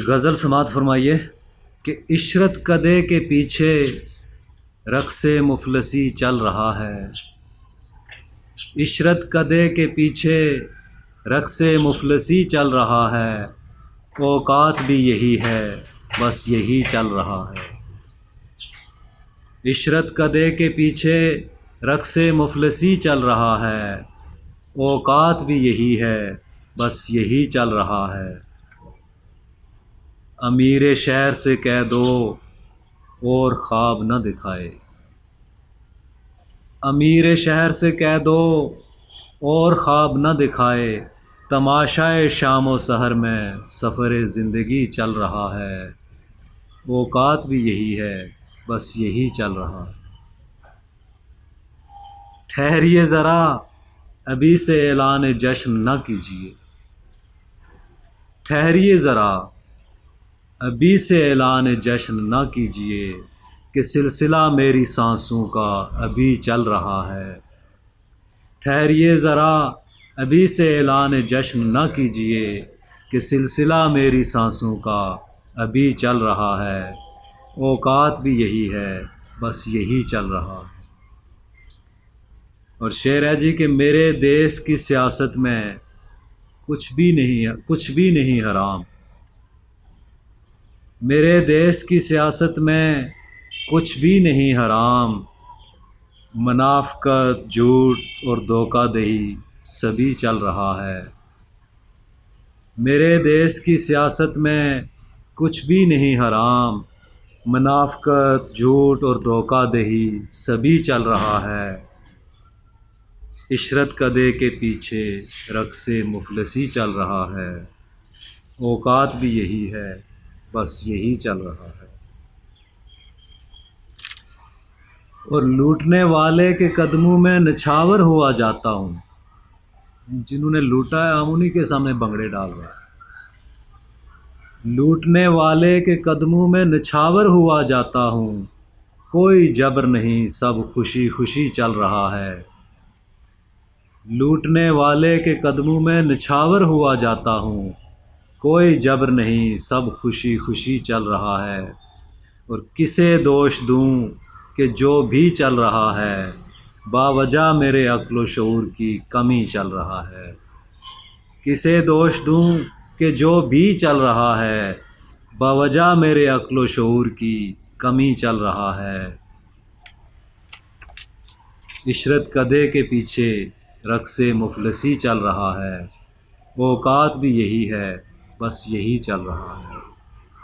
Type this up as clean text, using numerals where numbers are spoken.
غزل سماعت فرمائیے کہ عشرت کدے کے پیچھے رقص مفلسی چل رہا ہے۔ عشرت کدے کے پیچھے رقص مفلسی چل رہا ہے۔ اوقات بھی یہی ہے، بس یہی چل رہا ہے۔ عشرت کدے کے پیچھے رقص مفلسی چل رہا ہے۔ اوقات بھی یہی ہے، بس یہی چل رہا ہے۔ امیر شہر سے کہہ دو اور خواب نہ دکھائے۔ امیر شہر سے کہہ دو اور خواب نہ دکھائے۔ تماشائے شام و سحر میں سفر زندگی چل رہا ہے۔ اوقات بھی یہی ہے، بس یہی چل رہا ہے۔ ٹھہریے ذرا ابھی سے اعلان جشن نہ کیجیے۔ ٹھہریے ذرا ابھی سے اعلان جشن نہ کیجیے کہ سلسلہ میری سانسوں کا ابھی چل رہا ہے۔ ٹھہریے ذرا ابھی سے اعلان جشن نہ کیجیے کہ سلسلہ میری سانسوں کا ابھی چل رہا ہے۔ اوقات بھی یہی ہے، بس یہی چل رہا ہے۔ اور شعر ہے جی کہ میرے دیس کی سیاست میں کچھ بھی نہیں حرام۔ میرے دیس کی سیاست میں کچھ بھی نہیں حرام۔ منافقت، جھوٹ اور دھوکہ دہی سبھی چل رہا ہے۔ میرے دیس کی سیاست میں کچھ بھی نہیں حرام۔ منافقت، جھوٹ اور دھوکہ دہی سبھی چل رہا ہے۔ عشرت کدے کے پیچھے رقص مفلسی چل رہا ہے۔ اوقات بھی یہی ہے، بس یہی چل رہا ہے۔ اور لوٹنے والے کے قدموں میں نچھاور ہوا جاتا ہوں۔ جنہوں نے لوٹا ہے ہم انہی کے سامنے بنگڑے ڈال رہے ہیں۔ لوٹنے والے کے قدموں میں نچھاور ہوا جاتا ہوں۔ کوئی جبر نہیں، سب خوشی خوشی چل رہا ہے۔ لوٹنے والے کے قدموں میں نچھاور ہوا جاتا ہوں۔ کوئی جبر نہیں، سب خوشی خوشی چل رہا ہے۔ اور کسے دوش دوں کہ جو بھی چل رہا ہے، باوجہ میرے عقل و شعور کی کمی چل رہا ہے۔ کسے دوش دوں کہ جو بھی چل رہا ہے، باوجہ میرے عقل و شعور کی کمی چل رہا ہے۔ عشرت کدے کے پیچھے رقص مفلسی چل رہا ہے۔ اوقات بھی یہی ہے، بس یہی چل رہا ہے۔